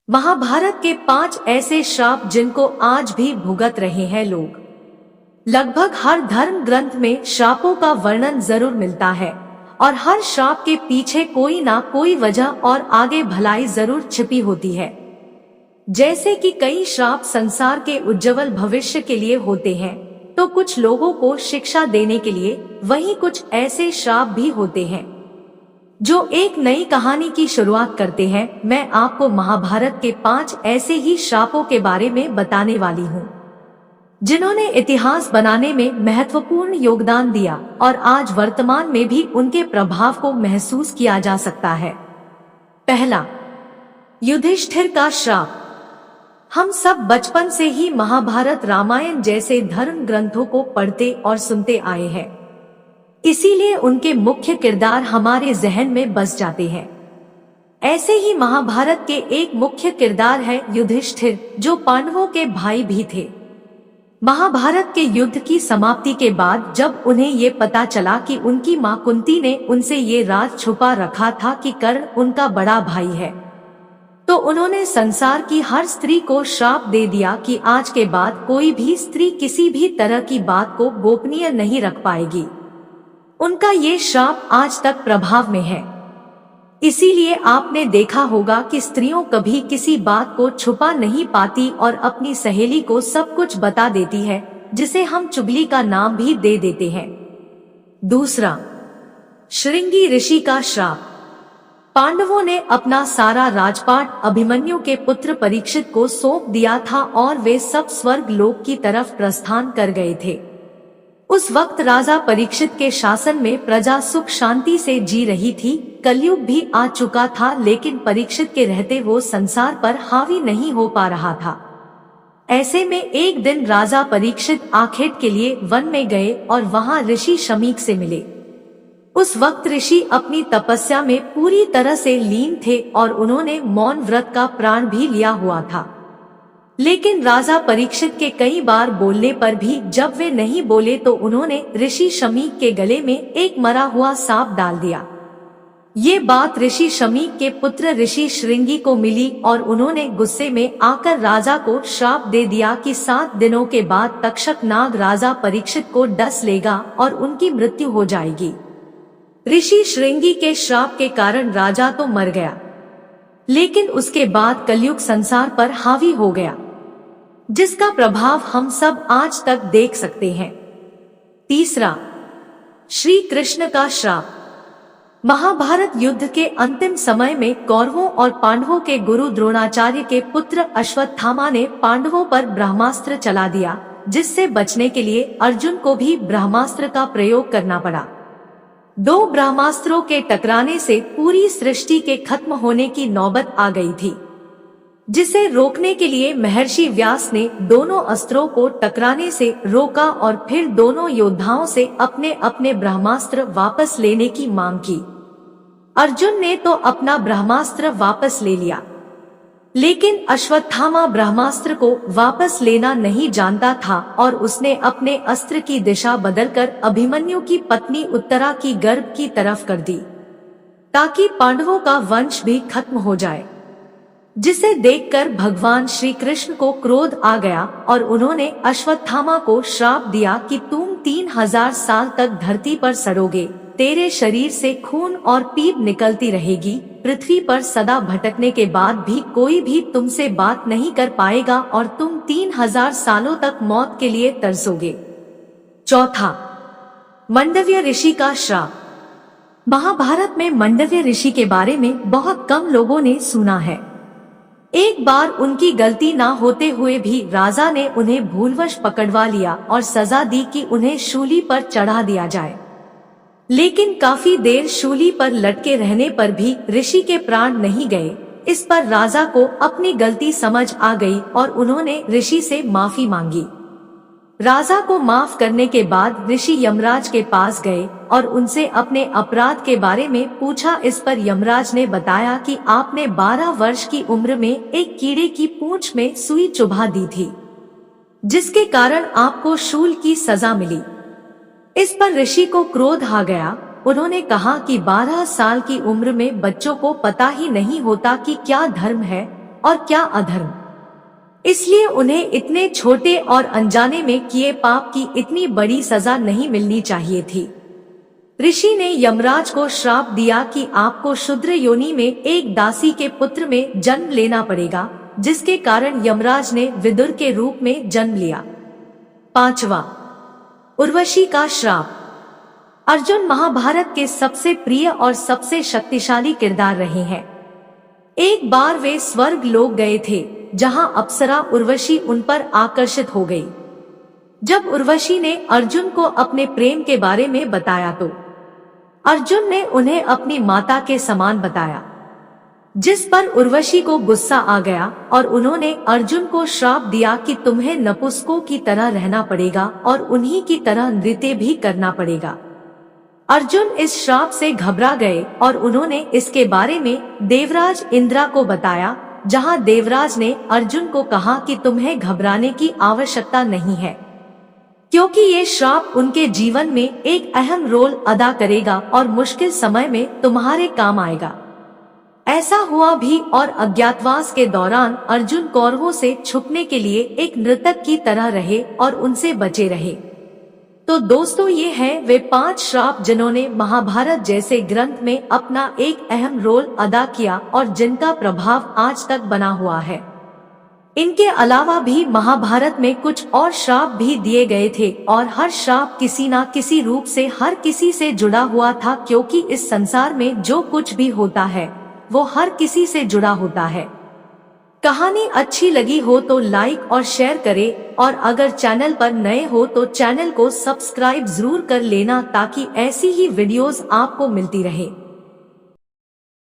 महाभारत के 5 ऐसे श्राप जिनको आज भी भुगत रहे हैं लोग। लगभग हर धर्म ग्रंथ में श्रापों का वर्णन जरूर मिलता है और हर श्राप के पीछे कोई ना कोई वजह और आगे भलाई जरूर छिपी होती है। जैसे कि कई श्राप संसार के उज्जवल भविष्य के लिए होते हैं, तो कुछ लोगों को शिक्षा देने के लिए, वहीं कुछ ऐसे श्राप भी होते हैं जो एक नई कहानी की शुरुआत करते हैं। मैं आपको महाभारत के 5 ऐसे ही श्रापों के बारे में बताने वाली हूँ, जिन्होंने इतिहास बनाने में महत्वपूर्ण योगदान दिया और आज वर्तमान में भी उनके प्रभाव को महसूस किया जा सकता है। पहला, युधिष्ठिर का श्राप। हम सब बचपन से ही महाभारत, रामायण जैसे धर्म ग्रंथों को पढ़ते और सुनते आए हैं, इसीलिए उनके मुख्य किरदार हमारे जहन में बस जाते हैं। ऐसे ही महाभारत के एक मुख्य किरदार है युधिष्ठिर, जो पांडवों के भाई भी थे। महाभारत के युद्ध की समाप्ति के बाद जब उन्हें ये पता चला कि उनकी मां कुंती ने उनसे ये राज छुपा रखा था कि कर्ण उनका बड़ा भाई है, तो उन्होंने संसार की हर स्त्री को श्राप दे दिया कि आज के बाद कोई भी स्त्री किसी भी तरह की बात को गोपनीय नहीं रख पाएगी। उनका ये श्राप आज तक प्रभाव में है। इसीलिए आपने देखा होगा कि स्त्रियों कभी किसी बात को छुपा नहीं पाती और अपनी सहेली को सब कुछ बता देती है, जिसे हम चुगली का नाम भी दे देते हैं। दूसरा, श्रृंगी ऋषि का श्राप। पांडवों ने अपना सारा राजपाट अभिमन्यु के पुत्र परीक्षित को सौंप दिया था और वे सब स्वर्ग लोक की तरफ प्रस्थान कर गए थे। उस वक्त राजा परीक्षित के शासन में प्रजा सुख शांति से जी रही थी। कलयुग भी आ चुका था, लेकिन परीक्षित के रहते वो संसार पर हावी नहीं हो पा रहा था। ऐसे में एक दिन राजा परीक्षित आखेट के लिए वन में गए और वहां ऋषि शमीक से मिले। उस वक्त ऋषि अपनी तपस्या में पूरी तरह से लीन थे और उन्होंने मौन व्रत का प्राण भी लिया हुआ था। लेकिन राजा परीक्षित के कई बार बोलने पर भी जब वे नहीं बोले तो उन्होंने ऋषि शमीक के गले में एक मरा हुआ सांप डाल दिया। ये बात ऋषि शमीक के पुत्र ऋषि श्रृंगी को मिली और उन्होंने गुस्से में आकर राजा को श्राप दे दिया कि 7 दिनों के बाद तक्षक नाग राजा परीक्षित को डस लेगा और उनकी मृत्यु हो जाएगी। ऋषि श्रृंगी के श्राप के कारण राजा तो मर गया, लेकिन उसके बाद कलयुग संसार पर हावी हो गया, जिसका प्रभाव हम सब आज तक देख सकते हैं। तीसरा, श्री कृष्ण का श्राप। महाभारत युद्ध के अंतिम समय में कौरवों और पांडवों के गुरु द्रोणाचार्य के पुत्र अश्वत्थामा ने पांडवों पर ब्रह्मास्त्र चला दिया, जिससे बचने के लिए अर्जुन को भी ब्रह्मास्त्र का प्रयोग करना पड़ा। 2 ब्रह्मास्त्रों के टकराने से पूरी सृष्टि के खत्म होने की नौबत आ गई थी, जिसे रोकने के लिए महर्षि व्यास ने दोनों अस्त्रों को टकराने से रोका और फिर दोनों योद्धाओं से अपने अपने ब्रह्मास्त्र वापस लेने की मांग की। अर्जुन ने तो अपना ब्रह्मास्त्र वापस ले लिया, लेकिन अश्वत्थामा ब्रह्मास्त्र को वापस लेना नहीं जानता था और उसने अपने अस्त्र की दिशा बदलकर अभिमन्यु की पत्नी उत्तरा की गर्भ की तरफ कर दी, ताकि पांडवों का वंश भी खत्म हो जाए। जिसे देखकर भगवान श्री कृष्ण को क्रोध आ गया और उन्होंने अश्वत्थामा को श्राप दिया कि तुम 3000 साल तक धरती पर सड़ोगे, तेरे शरीर से खून और पीप निकलती रहेगी, पृथ्वी पर सदा भटकने के बाद भी कोई भी तुमसे बात नहीं कर पाएगा और तुम 3000 सालों तक मौत के लिए तरसोगे। चौथा, मंडव्य ऋषि का श्राप। महाभारत में मंडव्य ऋषि के बारे में बहुत कम लोगों ने सुना है। एक बार उनकी गलती ना होते हुए भी राजा ने उन्हें भूलवश पकड़वा लिया और सजा दी कि उन्हें शूली पर चढ़ा दिया जाए। लेकिन काफी देर शूली पर लटके रहने पर भी ऋषि के प्राण नहीं गए। इस पर राजा को अपनी गलती समझ आ गई और उन्होंने ऋषि से माफी मांगी। राजा को माफ करने के बाद ऋषि यमराज के पास गए और उनसे अपने अपराध के बारे में पूछा। इस पर यमराज ने बताया कि आपने 12 वर्ष की उम्र में एक कीड़े की पूंछ में सुई चुभा दी थी, जिसके कारण आपको शूल की सजा मिली। इस पर ऋषि को क्रोध आ गया। उन्होंने कहा कि 12 साल की उम्र में बच्चों को पता ही नहीं होता कि क्या धर्म है, और क्या अधर्म। इसलिए उन्हें इतने छोटे और अनजाने में किए पाप की इतनी बड़ी सजा नहीं मिलनी चाहिए थी। ऋषि ने यमराज को श्राप दिया कि आपको शूद्र योनि में एक दासी के पुत्र में जन्म लेना पड़ेगा, जिसके कारण यमराज ने विदुर के रूप में जन्म लिया। 5वां, उर्वशी का श्राप। अर्जुन महाभारत के सबसे प्रिय और सबसे शक्तिशाली किरदार रहे हैं। एक बार वे स्वर्ग लोक गए थे, जहां अप्सरा उर्वशी उन पर आकर्षित हो गई। जब उर्वशी ने अर्जुन को अपने प्रेम के बारे में बताया तो अर्जुन ने उन्हें अपनी माता के समान बताया, जिस पर उर्वशी को गुस्सा आ गया और उन्होंने अर्जुन को श्राप दिया कि तुम्हें नपुंसकों की तरह रहना पड़ेगा और उन्हीं की तरह नृत्य भी करना पड़ेगा। अर्जुन इस श्राप से घबरा गए और उन्होंने इसके बारे में देवराज इंद्रा को बताया, जहां देवराज ने अर्जुन को कहा कि तुम्हें घबराने की आवश्यकता नहीं है, क्योंकि ये श्राप उनके जीवन में एक अहम रोल अदा करेगा और मुश्किल समय में तुम्हारे काम आएगा। ऐसा हुआ भी और अज्ञातवास के दौरान अर्जुन कौरवों से छुपने के लिए एक नर्तक की तरह रहे और उनसे बचे रहे। तो दोस्तों, ये हैं वे 5 श्राप जिन्होंने महाभारत जैसे ग्रंथ में अपना एक अहम रोल अदा किया और जिनका प्रभाव आज तक बना हुआ है। इनके अलावा भी महाभारत में कुछ और श्राप भी दिए गए थे और हर श्राप किसी न किसी रूप से हर किसी से जुड़ा हुआ था, क्योंकि इस संसार में जो कुछ भी होता है वो हर किसी से जुड़ा होता है। कहानी अच्छी लगी हो तो लाइक और शेयर करें और अगर चैनल पर नए हो तो चैनल को सब्सक्राइब जरूर कर लेना, ताकि ऐसी ही वीडियोस आपको मिलती रहे।